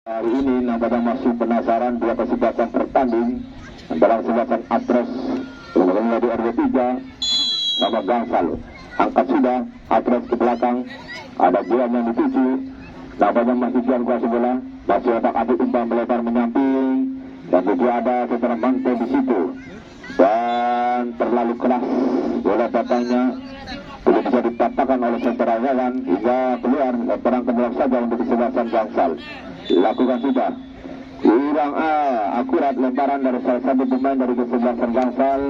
Hari ini nampaknya masih penasaran dua kesebelasan bertanding antara kesebelasan Apres yang di RW3 sama Gangsal. Angkat sudah Apres ke belakang, ada Jian yang dituju. Nampaknya masih Jian kuasa bola, masih otak adik umpan melebar menyamping, dan juga ada secara mantel di situ. Dan terlalu keras bola datangnya, tidak bisa dipatahkan oleh saudara Wawan hingga keluar lemparan ke belakang saja untuk kesebelasan Gangsal. Lakukan sudah kurang akurat lemparan dari salah satu pemain dari kesebelasan Gangsal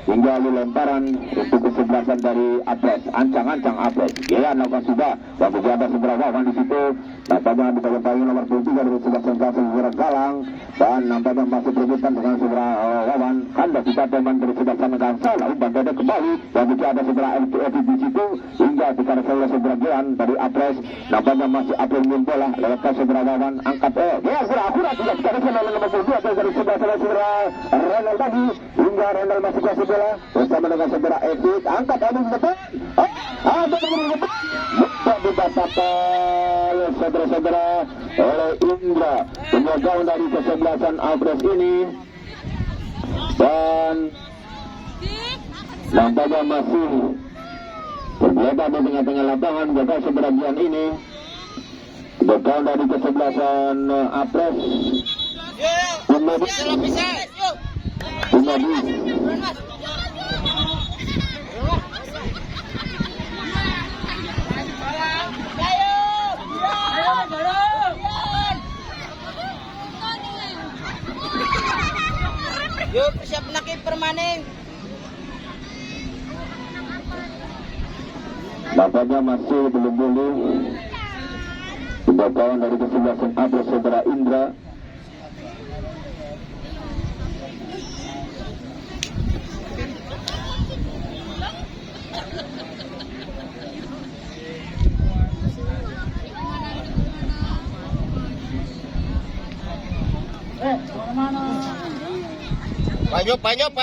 hingga lemparan untuk kesebelasan dari Apres. Ancang-ancang Apres. Ya, lakukan sudah. Dan juga ada seberapa Wawan di situ. Nampaknya di bagian payung nomor 23 dari kesebelasan Gangsal Segera Galang, dan nampaknya masih berebutan dengan seberapa Wawan. Anda kita teman dari kesebelasan Gangsal. Lalu bandada kembali dan juga ada seberapa LTF di situ hingga dikara oleh seberapa Gian dari Apres. Nampaknya masih Apres bola lewat seberapa Wawan. Angkat ya sudah akurat juga kita oleh nomor 22 dari seberapa Renal tadi hingga Renal masih kuasa bola bersama dengan saudara Epic. Angkat ada di depan. Ada di depan. Mudah dibatalkan saudara-saudara oleh Indra. Penjagaan dari kesebelasan Apres ini, dan nampaknya masih bergeletak di tengah-tengah lapangan jaga sebagian ini. Penjagaan dari kesebelasan Apres Umadi. Yuk, siap nakip permanen. Nampaknya masih belum boleh. Penjagaan dari kesebelasan Apres saudara Indra. Banyak.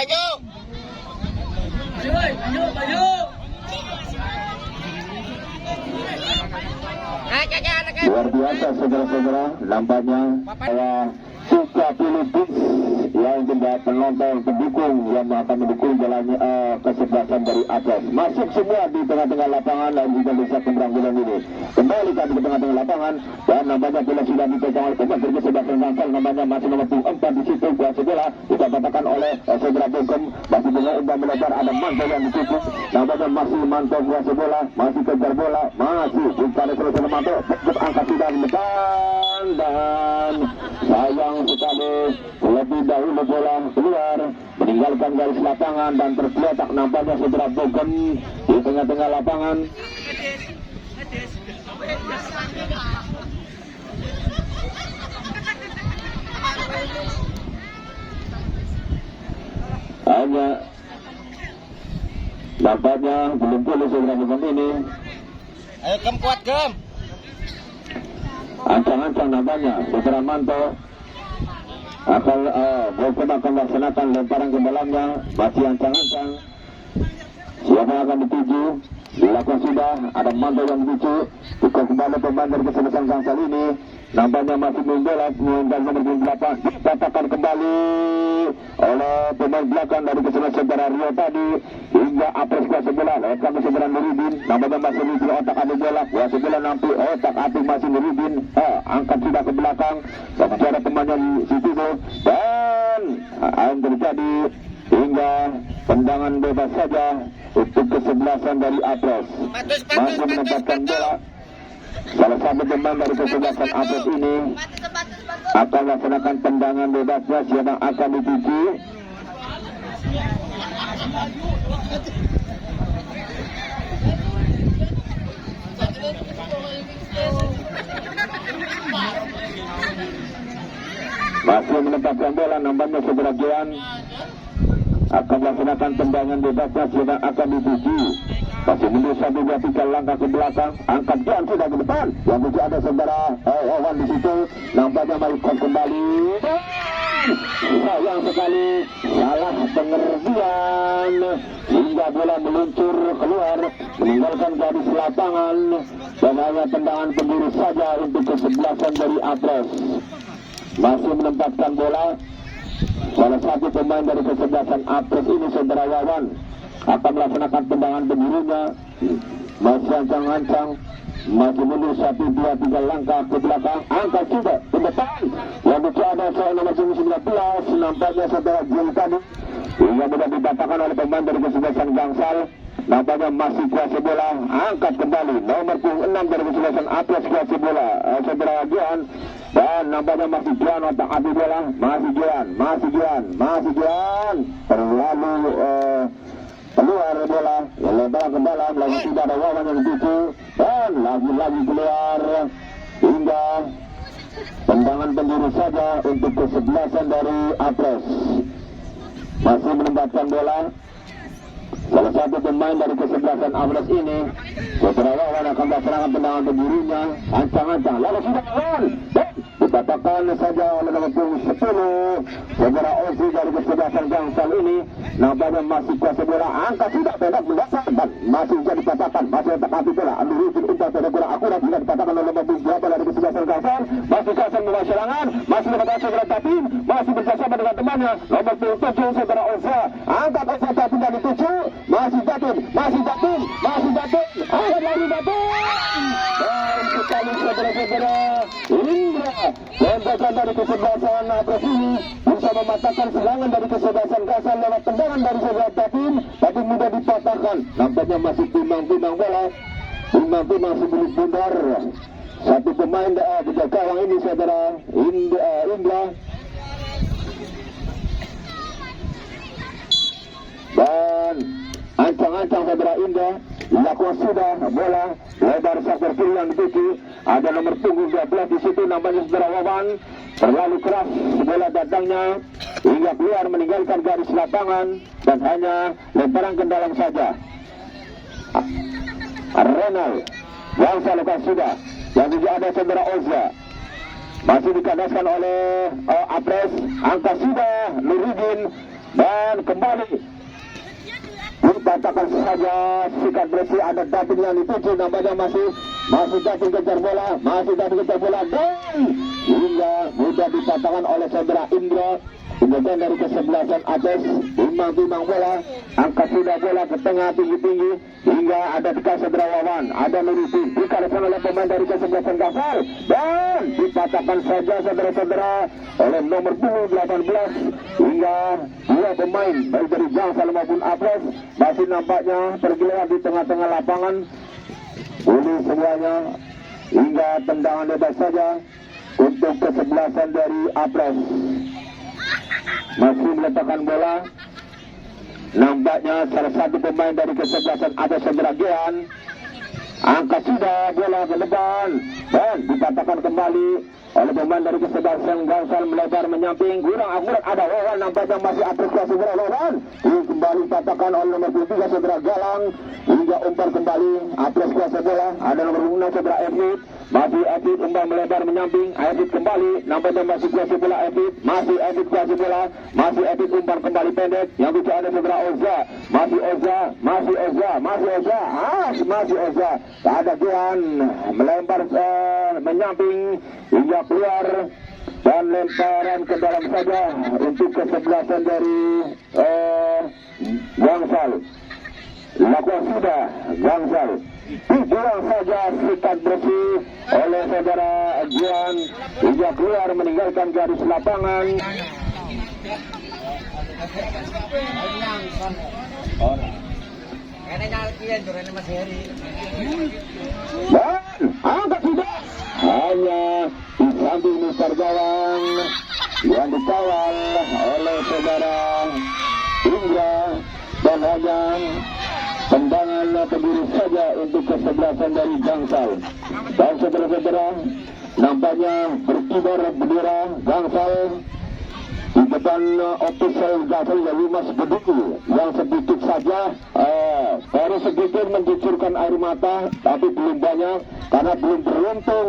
Luar biasa saudara-saudara, nampaknya suka Philippines yang tidak penonton pendukung yang akan mendukung jalannya kesebelasan dari Apres. Masuk semua di tengah-tengah lapangan dan juga bisa keberangkulan ini. Kembali kami ke tengah-tengah lapangan dan nampaknya bola sudah dipegang oleh pemain dari kesebelasan Gangsal. Nampaknya masih nomor 4 di situ kuasa bola kita katakan oleh saudara Bogem. Masih dengan umpan melebar, ada Manto yang ditutup. Nampaknya masih Manto kuasa bola, masih kejar bola, masih bukan selesai Manto. Angkat sudah di depan dan sayang sekali lebih dahulu bola keluar meninggalkan garis lapangan dan tergeletak nampaknya saudara Bogem di tengah-tengah lapangan. Hanya nampaknya belum boleh saudara Bogem ini. Ayo Gem, kuat Gem. Ancang-ancang nampaknya saudara Manto akan melaksanakan lemparan ke dalamnya. Masih ancang-ancang siapa yang akan dituju, dilakukan sudah. Ada Manto yang dituju bukan kembali pemain dari kesebelasan Gangsal ini. Nampaknya masih membola meninggal nomor 28. Dikatakan kembali oleh pemain belakang dari kesebelasan saudara Rio tadi hingga Apres kuasa bola lewat kami saudara Nuridin. Nampaknya masih di otak adik bola kuasa bola nanti otak adik masih Nuridin. Angkat sudah ke belakang dan ada pemain yang di situ dan yang terjadi hingga tendangan bebas saja untuk kesebelasan dari Apres. Masih menempatkan bola. Salah satu pemain dari kesebelasan Apres ini akan melaksanakan tendangan bebasnya. Siapa akan dituju? Masih menempatkan bola, nampaknya saudara Gian akan melaksanakan tendangan bebasnya. Siapa akan dituju? Masih mundur 1-2-3 langkah ke belakang. Angkat Gian sudah ke depan. Yang juga ada saudara Wawan di situ. Nampaknya melakukan kembali. Sayang sekali salah pengertian hingga bola meluncur keluar meninggalkan garis lapangan. dan hanya tendangan penjuru saja untuk kesebelasan dari Apres. Masih menempatkan bola. Salah satu pemain dari kesebelasan Apres ini, saudara Wawan, akan melaksanakan tendangan penjurunya. Masih ancang-ancang, masih mundur 1, 2, 3 langkah ke belakang. Angkat juga ke depan. Yang itu ada soal nomor 19. Nampaknya saudara Jul tadi hingga mudah dibatakan oleh pemain dari kesebelasan Gangsal. Nampaknya masih kuasa bola. Angkat kembali nomor 6 dari kesebelasan Apres kuasa bola, saudara Gian. Dan nampaknya masih Gian otak api bola. Masih Gian terlalu keluar bola, lebar ke dalam, lagi tidak ada Wawan yang dituju, dan lagi keluar hingga tendangan penjuru saja untuk kesebelasan dari Apres. Masih menempatkan bola. Salah satu pemain dari kesebelasan Apres ini, saudara Wawan, akan melaksanakan tendangan penjurunya. Ancang-ancang, lalu sudah Wawan, dikatakan saja oleh nomor 10 saudara Ozi dari kesebelasan Gangsal ini. Nampaknya masih kuasa bola. Angkat sudah pendek mendasar dan masih bisa dikatakan masih otak hati bola. Ambil rujuk umpan pendek kurang akurat jika dikatakan oleh nomor 7 dari kesebelasan Gangsal. Masih kuasa membawa serangan, masih mendapatkan saudara Tapin, masih bersama dengan temannya nomor 7 saudara Oza. Angkat Oza Tapin dari 7. Masih Tapin. Angkat lagi Tapin. Dan sekali saudara-saudara Indra, tembakan dari kesebelasan Apres ini bisa mematahkan serangan dari kesebelasan Gangsal lewat tendangan dari saudara Tapin, tapi mudah dipatahkan. Nampaknya masih timbang-timbang bola, timbang-timbang sebelum bundar. Satu pemain di gawang ini saudara Indra. Dan ancang-ancang saudara Indra, lakukan sudah bola lebar sektor kiri yang dituju. Ada nomor punggung 12 di situ, namanya saudara Wawan. Terlalu keras bola datangnya hingga keluar meninggalkan garis lapangan dan hanya lemparan ke dalam saja. Renal Gangsal lakukan sudah. Yang juga ada saudara Oza. Masih dikandaskan oleh Apres. Angkat sudah Nurudin dan kembali dikatakan saja sikat bersih. Ada David yang dituju, nampaknya masih David kejar bola, dan hingga mudah dikatakan oleh saudara Indra. Kemudian dari kesebelasan Apres, timbang-timbang bola, angkat sudah bola ke tengah tinggi-tinggi hingga ada di saudara Wawan, ada Nurudin, dikatakan oleh pemain dari kesebelasan Gangsal dan dipatahkan saja saudara-saudara oleh nomor 18 hingga dua pemain baik dari Gangsal maupun Apres masih nampaknya tergelegar di tengah-tengah lapangan. Ini semuanya hingga tendangan bebas saja untuk kesebelasan dari Apres. Masih meletakkan bola. Nampaknya salah satu pemain dari kesebelasan ada saudara Gian. Angkat sudah bola ke depan dan dikatakan kembali oleh pemain dari kesebelasan Gangsal, melebar menyamping kurang akurat. Ada Wawan, nampaknya masih Apres kuasa bola Wawan. Kembali dikatakan oleh nomor 3 saudara Galang hingga umpan kembali Apres kuasa bola. Ada nomor 6 saudara Evit. Masih Evit umpan melebar menyamping. Evit kembali, nampaknya masih kuasa bola Evit. Masih Evit kuasa bola. Masih Evit umpan kembali pendek. Yang juga ada saudara Oza. Masih Oza. Ada Gian melempar menyamping hingga keluar dan lemparan ke dalam saja untuk kesebelasan dari Gangsal. Lakukan sudah Gangsal, dibuang saja sikat bersih oleh saudara Gian hingga keluar meninggalkan garis lapangan. Dan angkat sudah hanya di samping besar gawang yang dikawal oleh saudara Indra dan hanya tendangan penjuru saja untuk kesebelasan dari Gangsal. Dan saudara-saudara, nampaknya berkibar bendera Gangsal di depan official Gangsal dari Mas Beduku yang sedikit saja baru sedikit mencucurkan air mata, tapi belum banyak karena belum beruntung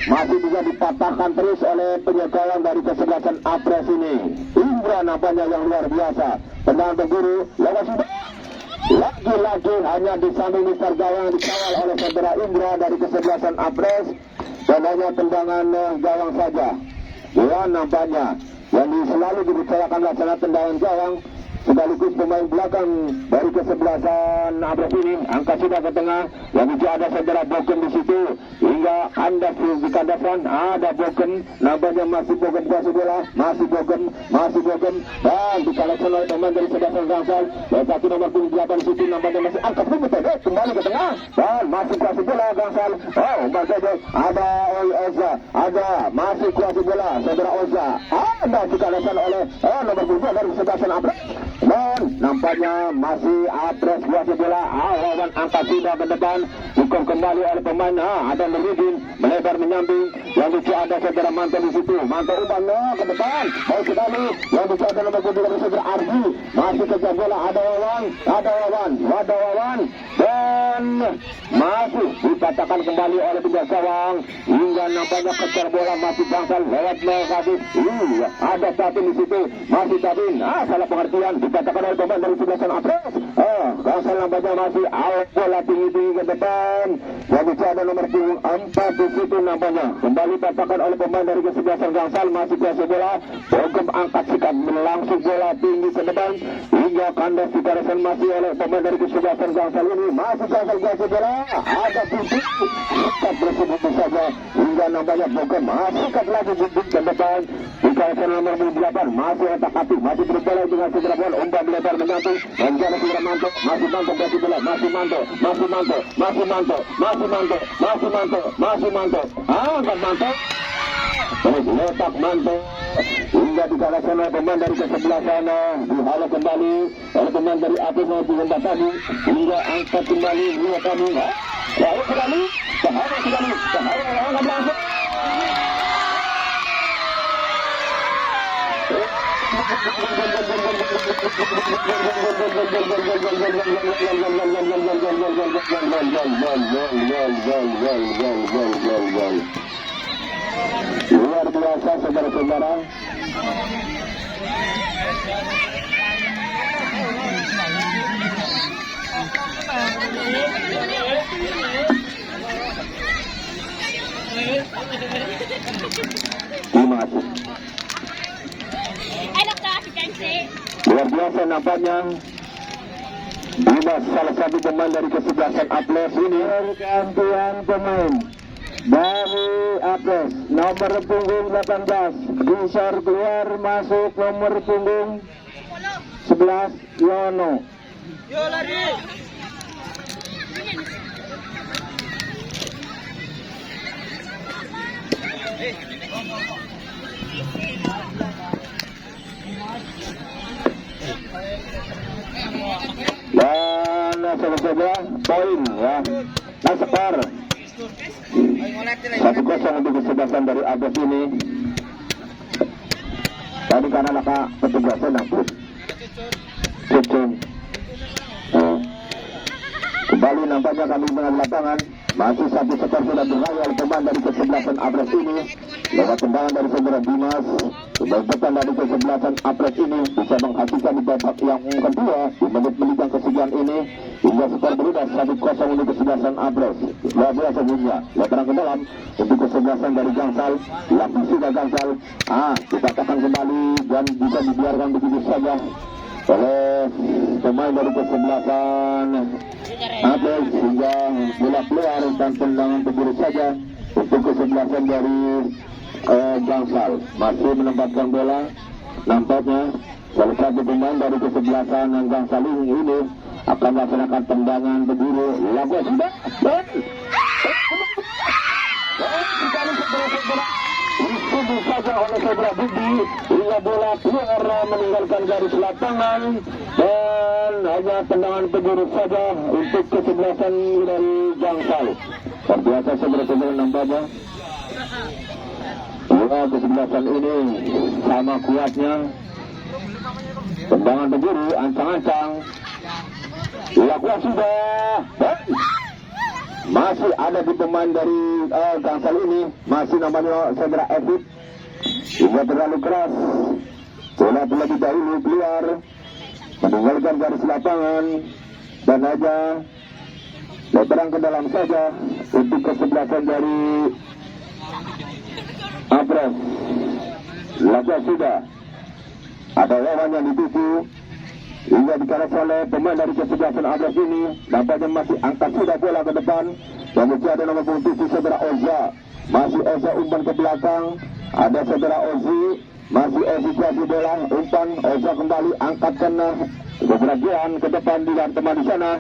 masih bisa dipatahkan terus oleh penyegalan dari kesebelasan Apres ini. Indra nampaknya yang luar biasa. Tendangan penjuru lewat sudah Lagi-lagi hanya disambil Mister gawang dikawal oleh saudara Indra dari kesebelasan Apres, dan hanya tendangan gawang saja. Ya, nampaknya yang selalu dibicarakan laksana tendangan gawang sekaligus pemain belakang dari kesebelasan Apres ini. Angkat sudah ke tengah, yang juga ada saudara Boken di situ, hingga kandas di kandasan ada Boken, nampaknya masih Boken kuasa bola, masih Boken, dan dikalahkan oleh pemain dari kesebelasan Gangsal. Dan satu nomor 8 di situ, nampaknya masih angkat pendek kembali ke tengah, dan masih kuasa bola Gangsal. Oh, masih ada Oza, ada masih kuasa bola saudara Oza, ada dikalahkan oleh nomor 2 dari kesebelasan Apres. Dan nampaknya masih Apres kuasa bola. Lawan angkat sudah ke depan, hukum kembali oleh pemain. Ada Nurudin melebar menyamping, yang lucu ada saudara Manto di situ. Manto ubahnya ke depan, mau sekali, yang lucu ada nomor 2 dari saudara Arji, masih kejar bola. Ada Wawan, dan masih dipatahkan kembali oleh penjaga gawang, hingga nampaknya kejar bola masih Gangsal lewat Melkadis. Ada satu di situ, masih Tabin. Salah pengertian, dikatakan oleh pemain dari sebelasan Apres. Gangsal nampaknya masih out bola tinggi ke depan, yang bisa ada nomor 4 di situ, nampaknya kembali dikatakan oleh pemain dari kesebelasan Gangsal, masih kuasa bola. Bogem angkat sikap melangsung bola tinggi ke depan, hingga kandas di kawasan masih oleh pemain dari kesebelasan Gangsal ini. Masih Gangsal kuasa bola, ada pintu sikap tersebut saja, hingga nampaknya Bogem masih kat lagi ke depan di kawasan nomor 8, masih otak-atik, masih berbola dengan saudara bola, umpan melebar menyamping, dan jangan saudara Manto, masih Manto kasih bola, masih Manto, angkat Manto, terus letak Manto, hingga dikalahkan oleh pemain dari kesebelasan. Dihalau kembali oleh pemain dari Apres mau dijembat tadi, hingga angkat kembali dua kami. Lalu sekali, angkat langsung. Luar biasa saudara-saudara. Terima kasih. Luar biasa nampaknya Dimas, salah satu pemain dari kesebelasan Apres ini. Gantian pemain dari Apres, nomor punggung 18 Bisor keluar, masuk nomor punggung 11 Yono. Yo lari. Dan saudara poin ya, nah skor 1-0 untuk kesebelasan dari Apres ini. Tadi karena laka petugasnya nakut Cucun. Kembali nampaknya kami dengan lapangan, masih satu skor sudah diraih oleh pemain dari kesebelasan Apres ini lewat tendangan dari saudara Dimas. Kebanyakan dari kesebelasan Apres ini bisa menghasilkan di babak yang kedua di menit-menit yang kesekian ini, hingga skor berubah 1-0 untuk kesebelasan Apres. Luar biasa bunyinya, lebaran ke dalam untuk kesebelasan dari Gangsal. Lapis sudah Gangsal, dikatakan kembali dan bisa dibiarkan begitu saja oleh pemain dari kesebelasan Apres, hingga bola keluar dan tendangan penjuru saja untuk kesebelasan dari Gangsal. Masih menempatkan bola, nampaknya salah satu pemain dari kesebelasan Gangsal ini akan melaksanakan tendangan penjuru. Lagu sudah dituju saja oleh saudara Budi, hingga bola keluar meninggalkan garis lapangan, dan hanya tendangan penjuru saja untuk kesebelasan dari Gangsal. Terbiasa saudara-saudara nampaknya dua kesebelasan ini sama kuatnya. Tendangan penjuru, ancang-ancang, dilakukan sudah. Masih ada di pemain dari Gangsal ini, masih namanya saudara Evit, hingga terlalu keras. Bola terlebih dahulu keluar meninggalkan garis lapangan. dan aja lebaran ke dalam saja untuk kesebelasan dari Apres. Laga sudah ada Wawan yang dituju hingga dikalahkan oleh pemain dari kesebelasan Apres ini. Nampaknya masih angkat sudah bola ke depan dan masih ada nomor punggung 7 saudara Oza. Masih Oza umpan ke belakang, ada saudara Ozi, masih Ozi kasih bola umpan, Oza kembali angkatkan keberhasilan ke depan di teman di sana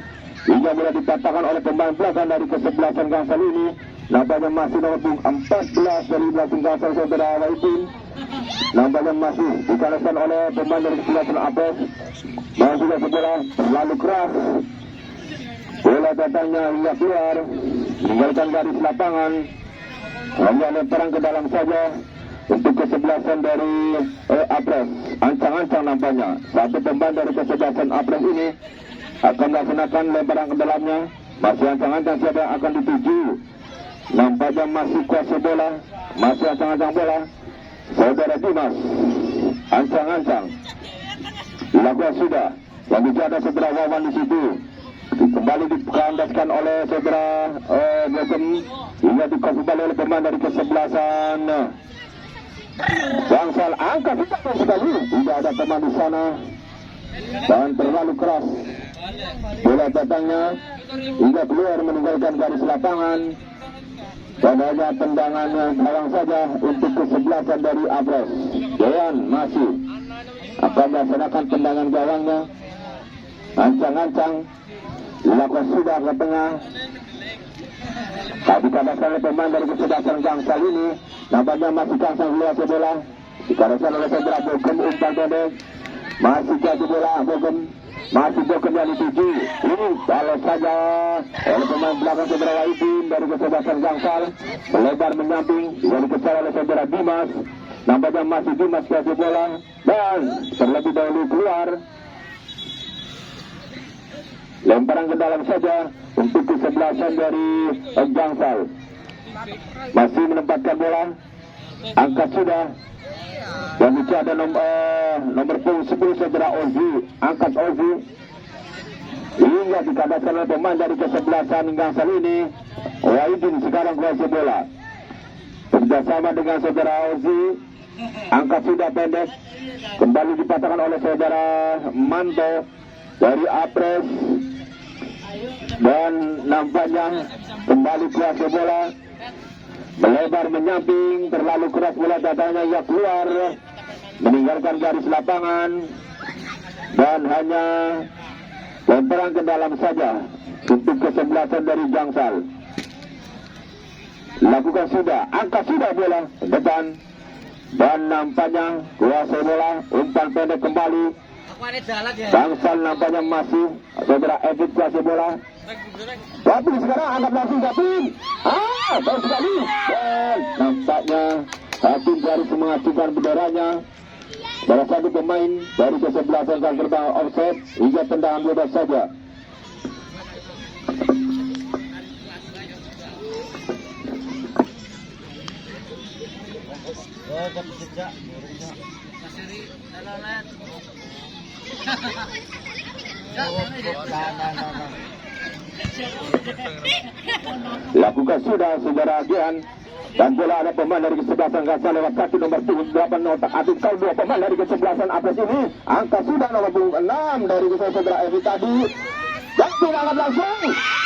hingga mulai dipatahkan oleh pemain belakang dari kesebelasan Gangsal ini. Nampaknya masih nomor punggung 14 dari belakang Gangsal saudara Waitin. Nampaknya masih dikalahkan oleh pemain dari kesebelasan Apres. Masih kasih bola terlalu keras, bola datangnya hingga keluar meninggalkan garis lapangan. Hanya lemparan ke dalam saja untuk kesebelasan dari Apres. Ancang-ancang nampaknya satu pemain dari kesebelasan Apres ini akan melaksanakan lemparan ke dalamnya. Masih ancang-ancang siapa yang akan dituju. Nampaknya masih kuasa bola, masih ancang-ancang bola saudara Dimas. Ancang-ancang dilakukan sudah yang bicara saudara Wawan di situ. Kembali dikandaskan oleh saudara Bogem hingga dikembali oleh pemain dari kesebelasan Gangsal. Angkat sekali, tidak ada teman di sana dan terlalu keras bola datangnya hingga keluar meninggalkan garis lapangan dan hanya tendangan gawang saja untuk kesebelasan dari Apres. Dewan masih akan melaksanakan tendangan gawangnya. Ancang-ancang dilakukan sudah ke tengah. Tadi dikandaskan oleh pemain dari kesebelasan Gangsal ini. Nampaknya masih Gangsal keluar bola. Dikandaskan oleh saudara Bogem umpan pendek. Masih jatuh bola Bogem. Masih Bogem yang dituju. Ini kalau saja oleh pemain belakang saudara Waitin dari kesebelasan Gangsal. Melebar menyamping dari kejar oleh saudara Dimas. Nampaknya masih Dimas jatuh bola dan terlebih dahulu keluar. Lemparan ke dalam saja untuk kesebelasan dari Gangsal. Masih menempatkan bola. Angkat sudah. Dan itu ada nomor punggung 10 saudara Ozi. Angkat Ozi. Hingga dikandaskan oleh pemain dari kesebelasan Gangsal ini. Wahidin sekarang kuasa bola. Bersama dengan saudara Ozi. Angkat sudah pendek. Kembali dipatahkan oleh saudara Manto dari Apres. Dan nampaknya kembali kuasa bola melebar menyamping, terlalu keras bola datangnya ia keluar meninggalkan garis lapangan dan hanya lemparan ke dalam saja untuk kesebelasan dari Gangsal. Lakukan sudah, angkat sudah bola ke depan dan nampaknya kuasa bola umpan pendek kembali. Gangsal nampaknya masih saudara Evit kuasa bola. Tapi sekarang angkat langsung Gapin. Bagus sekali. Dan nampaknya Gapin harus mengacukan benderanya. Salah satu pemain dari kesebelasan akan terbang offset hingga tendangan bebas saja. Lakukan sudah saudara Gian dan bola ada pemain dari kesebelasan Gangsal lewat kaki nomor 8 otak atik kau dua pemain dari kesebelasan Apres ini. Angka sudah nomor 6 dari saudara Evi tadi. Dan angkat langsung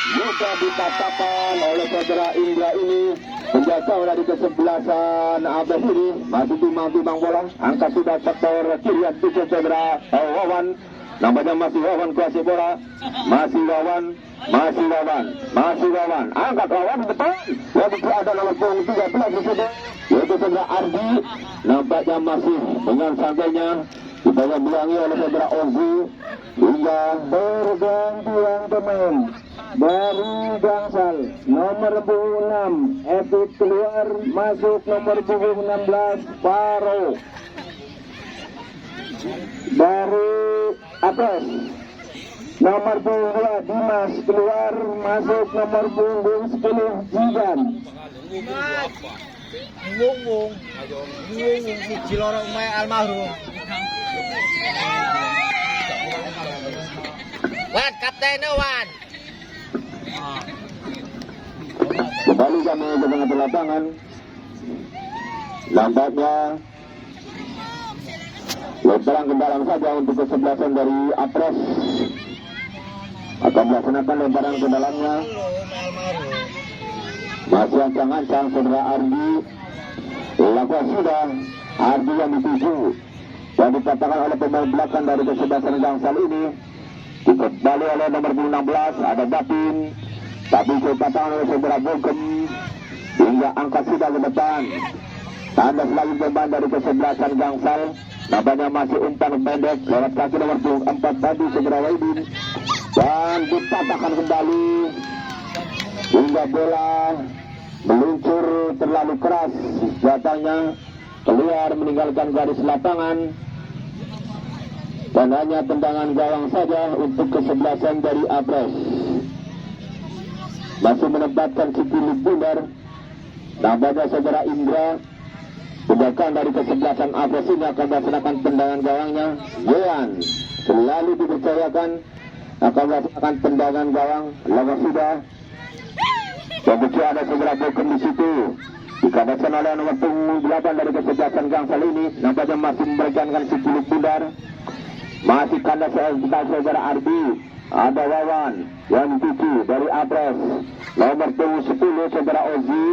sudah dipatahkan oleh saudara Indra ini. Penjaga dari kesebelasan Apres ini masih timang-timang bola. Angka sudah sektor kiri untuk saudara Wawan. Nampaknya masih Wawan kuasa bola. Masih Wawan. Angkat Wawan depan. Yang itu ada nomor punggung 13 di situ, yaitu saudara Ardi. Nampaknya masih dengan santainya dibilangi oleh saudara Ozi hingga bergantian pemain dari Gangsal. Nomor punggung 6 Evit keluar, masuk nomor punggung 16 Paro dari Apres. Nomor punggung 2 Dimas keluar, masuk nomor punggung 10 Jidan. Ngunggung si Cilorok Umay almarhum. Wan, kapten Wan. Kembali kami ke tengah lapangan. Nampaknya lemparan ke dalam saja untuk kesebelasan dari Apres. Akan melaksanakan lemparan ke dalamnya. Masih ancang-ancang saudara Ardi. Lakukan sudah Ardi yang dituju yang dikatakan oleh pemain belakang dari kesebelasan Gangsal ini. Dikembali oleh nomor 16 ada Dapin, tapi dikatakan oleh saudara Bogem hingga angkat sudah ke depan. Tanda lagi beban dari kesebelasan Gangsal. Namanya masih umpan pendek lewat kaki nomor 4 tadi saudara Waidin, dan dipatahkan kembali hingga bola meluncur terlalu keras, jatuhnya keluar meninggalkan garis lapangan, dan hanya tendangan gawang saja untuk kesebelasan dari Apres. Masih menempatkan Cikili Bundar. Nampaknya saudara Indra budakan dari kesebelasan Apres ini akan melaksanakan tendangan gawangnya. Yean selalu dipercayakan akan melaksanakan tendangan gawang. Lama sudah. Begitu ada saudara Bokem di situ. Dikatakan oleh nomor 8 dari kesebelasan Gangsal ini. Nampaknya masih memberikan Cikili Bundar. Masih kandas saudara Ardi. Ada Wawan yang tuju dari Apres. Nomor 10 saudara Ozi.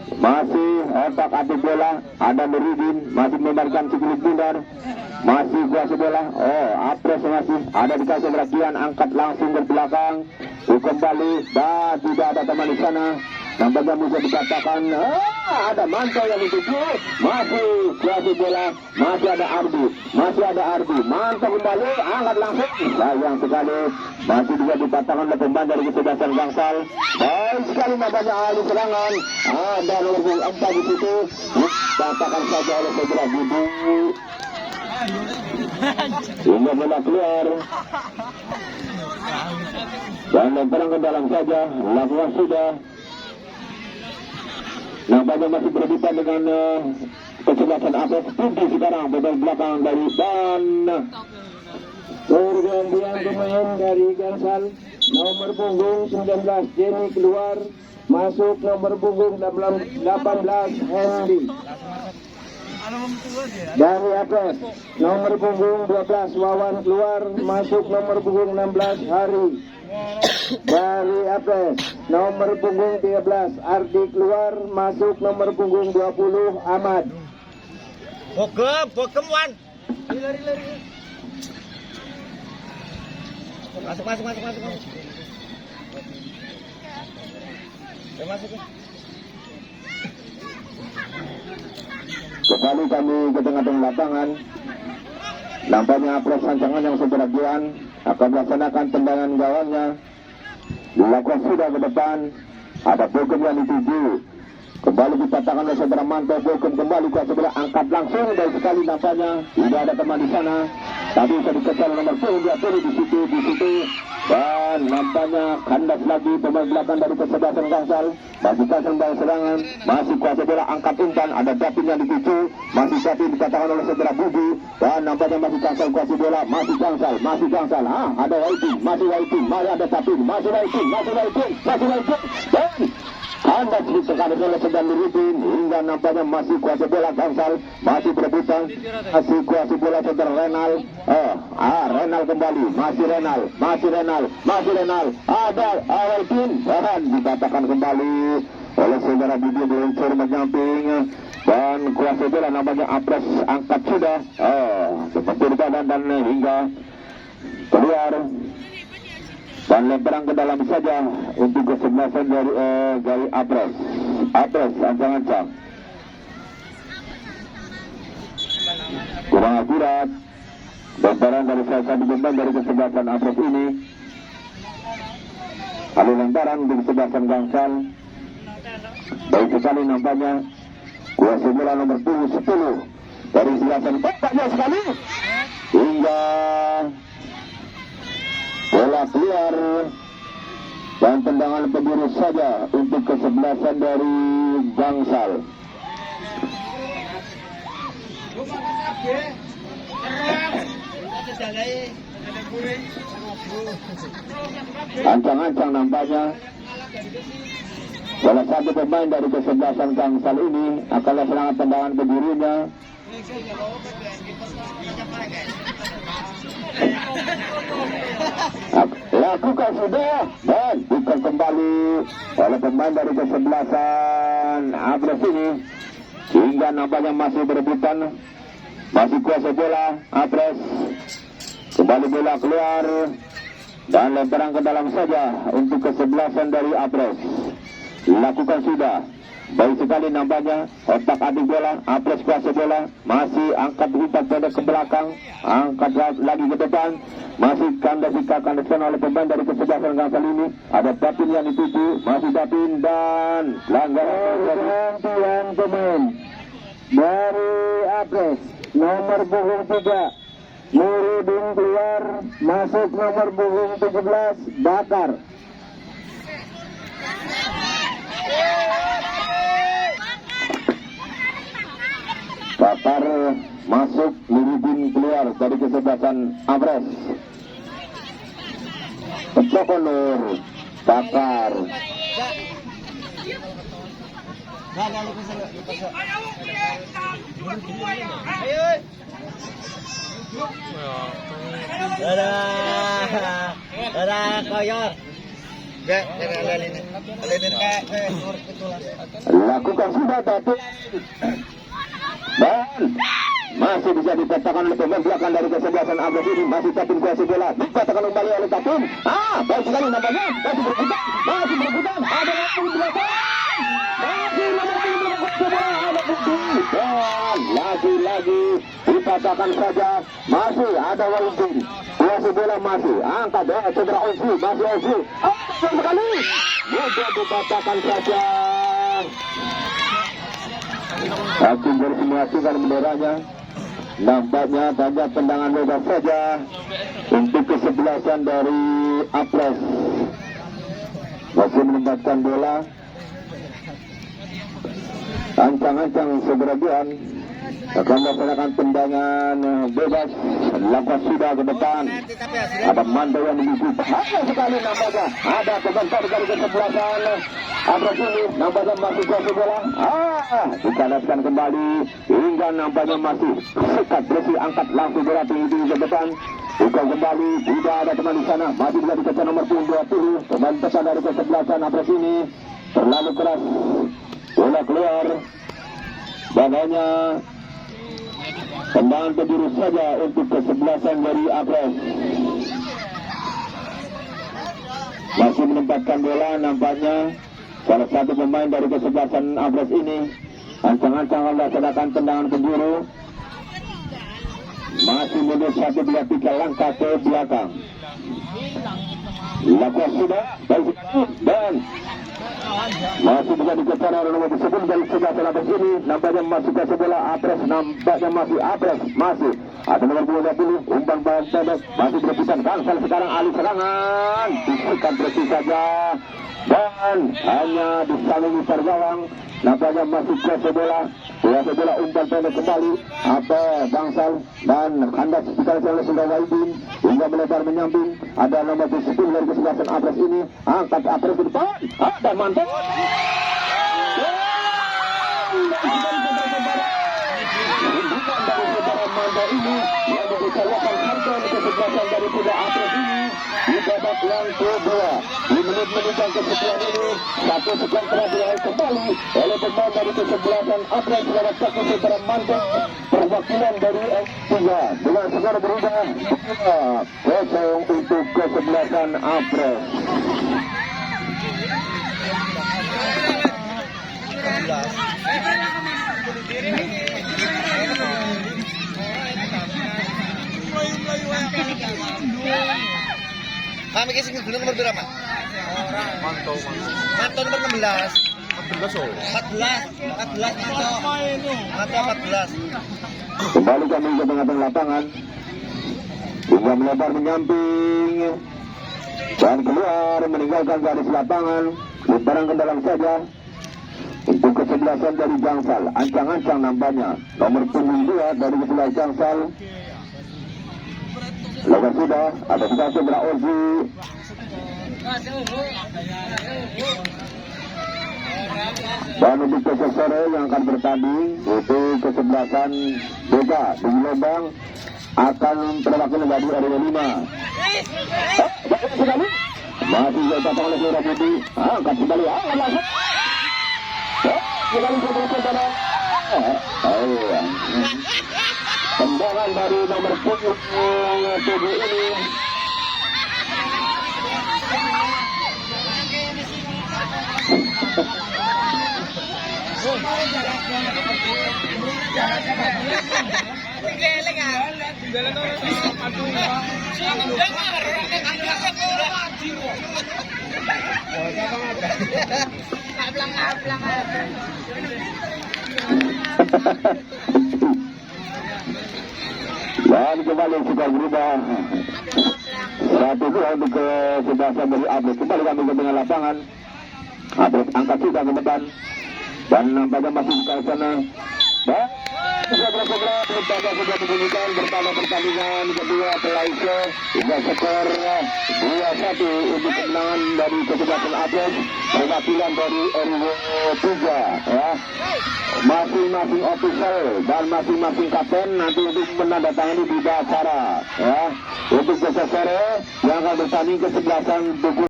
Masih otak adik bola. Ada Nuridin masih memberikan Cikili Bundar. Masih kuasa bola. Oh, Apres masih ada dikasih perhatian, angkat langsung ke belakang. Kembali dan tidak ada teman di sana. Nampaknya bisa dikatakan ada Manto yang dituju. Masih kuasa bola. Masih ada Ardi. Masih ada Ardi. Manto kembali, angkat langsung. Sayang sekali. Masih juga dikatakan oleh pemain dari kesebelasan Gangsal. Baik sekali nampaknya ahli serangan. Ada nomor 4 di situ. Dikatakan saja oleh saudara Budi. Hingga bola keluar. Dan lemparan ke dalam saja. Lakukan sudah. Nampaknya masih berdepan dengan kesebelasan Apres. Tinggi sekarang beban belakang dari dan pergantian pemain dari Gangsal. Nomor punggung 19 Jenny keluar. Masuk nomor punggung 18 Hendy. Dari Apres nomor punggung 12 Wawan keluar. Masuk nomor punggung 16 Hari. Dari Apres nomor punggung 13 Ardi keluar. Masuk nomor punggung 20 Ahmad. Bogem Wan. Lari. Masuk. Masuk. Kembali kami ke tengah-tengah lapangan. Nampaknya Apres rancangan yang saudara Gian akan melaksanakan tendangan gawangnya. Dilakukan sudah ke depan. Ada Bogem yang dituju. Kembali dikatakan oleh saudara Manto. Bogem kembali ke sebelah, angkat langsung dari sekali nampaknya. Tidak ada teman di sana. Tadi bisa dikejar nomor 20 di situ. Dan nampaknya kandas lagi pemain belakang dari kesebelasan Gangsal. Masih kasar dari serangan. Masih kuasa bola, angkat umpan. Ada Dapin yang dituju. Masih Dapin dikatakan oleh saudara Budi. Dan nampaknya masih Gangsal kuasa bola. Masih Gangsal. Ada Waiting. Masih ada Dapin. Masih Waiting. Dan kandas ditekan oleh saudara Nuridin. Hingga nampaknya masih kuasa bola Gangsal. Masih berebutan. Masih kuasa bola saudara Renal. Renal kembali. Masih Renal. Ada Waiting. Dan dikatakan kembali oleh saudara Budi meluncur menyamping. Dan kuasa bola namanya Apres angkat sudah. Sebentur badan dan hingga keluar. Dan lemparan ke dalam saja untuk kesebelasan dari Apres. Ancang-ancang. Kurang akurat. Lemparan dari salah satu pemain dari kesebelasan Apres ini. Kali lemparan untuk kesebelasan Gangsal. Baik sekali nampaknya. Kuasa bola nomor 10 dari kesebelasan. Banyak sekali. Hingga bola keluar. Dan tendangan penjuru saja untuk kesebelasan dari Gangsal. Ancang-ancang nampaknya salah satu pemain dari kesebelasan Gangsal ini akan serangan tendangan ke dirinya. Lakukan sudah dan bukan kembali oleh pemain dari kesebelasan Abres ini, sehingga nampaknya masih berebutan, masih kuasa bola Abres. Kembali bola keluar dan lemparan ke dalam saja untuk kesebelasan dari Abres. Lakukan sudah, baik sekali nampaknya otak adik bola. Abres kuasa bola, masih angkat umpan pendek ke belakang, angkat lagi ke depan, masih kandaskan oleh pemain dari kesebelasan Gangsal ini. Ada Dapin yang dituju, masih Dapin dan pelanggaran pemain dari Abres nomor punggung 3 Nuruddin keluar, masuk nomor punggung 17 Bakar. Bakar masuk, Nuruddin keluar dari kesebelasan Abres. Pecokonur Bakar. Ada koyor. Lakukan sudah tapi dan masih bisa dikatakan oleh pemain belakang dari kesebelasan Abres ini. Masih Tapin kuasa bola, dikatakan kembali oleh Tapin. Baik sekali nampaknya, masih berebutan, ada yang di belakang, masih ada bukti, dan lagi-lagi dikatakan saja masih ada Walaupun kuasa bola masih angkat cedera Ozi, masih Ozi, sekali mudah dikatakan saja. Hakim bersimulasikan benderanya. Nampaknya banyak tendangan bebas saja untuk kesebelasan dari Abres. Masih menempatkan bola, ancang-ancang seberagaman akan melaksanakan tendangan bebas. Lakukan sudah ke depan, ada Mando yang menuju, banyak sekali nampaknya ada komentar dari kesebelasan Abres ini. Nampaknya masih kuasa bola, dikandaskan kembali hingga nampaknya masih sekat bersih, angkat langsung bola tinggi ke depan. Buka kembali, tidak ada teman di sana, masih bisa dikejar nomor 20. Pemain pesan dari kesebelasan Abres ini terlalu keras, bola keluar. Bagainya tendangan penjuru saja untuk kesebelasan dari Abres. Masih menempatkan bola nampaknya salah satu pemain dari kesebelasan Abres ini. Ancang-ancang melaksanakan tendangan penjuru. Masih mundur 1-2-3 langkah ke belakang. Lakukan sudah, baik dan masih bisa dikejar oleh nomor 10 dari sebelah Abres ini. Nampaknya masih ke sebelah Abres, nampaknya masih Abres, masih ada nomor 20 umpan pendek, masih berebutan Gangsal sekarang alih serangan, disikat bersih saja dan hanya disalingi tergawang. Nampaknya masih ke sebelah umpan pendek kembali apa Gangsal dan kandas sekali oleh Sunda Waidin hingga melebar menyamping. Ada nomor 10 dari kesebelasan Abres ini, angkat Abres ke depan, dan mantap. Manda ini yang dikatakan harga kesebelasan dari kuda Abres ini di babak yang kedua. Di menit-menit yang kesekian ini, satu sekian terakhir kembali oleh pemain dari kesebelasan Abres lewat satu secara Manda, perwakilan dari M3 dengan skor berubah 2-0 untuk kesebelasan Abres. Kami kasih ngegulung nomor berapa? Manto nomor 16. 14 Manto 14. Kembali kami ke tengah-tengah lapangan hingga melebar menyamping dan keluar meninggalkan garis lapangan. Lemparan ke dalam saja untuk kesebelasan dari Gangsal. Ancang-ancang nampaknya nomor punggung 2 dari kesebelasan Gangsal. Laga sudah, ada situasi berorgi. Dan untuk sore yang akan bertanding itu kesebelasan Bega di Lembang akan terwakil menjadi area 5. Sekali masih ditatang oleh Suara Putih. Angkat kembali, langsung. Sekali saudara. Tendangan dari nomor 7 ini. Dan kembali sudah berubah 1-2 untuk kesebelasan dari Atlet. Kembali kami ke tengah lapangan. Atlet angkat sudah ke depan dan nampaknya masih di sana. Dan segera bertambah sudah dibunyikan bertambah pertandingan kedua Pelaise hingga skor 2-1 untuk kemenangan dari kesebelasan Atlet perwakilan dari RW 3 ya. Masing-masing official dan masing-masing kapten nanti untuk menandatangani di acara ya. Untuk besok sore yang akan bertanding kesebelasan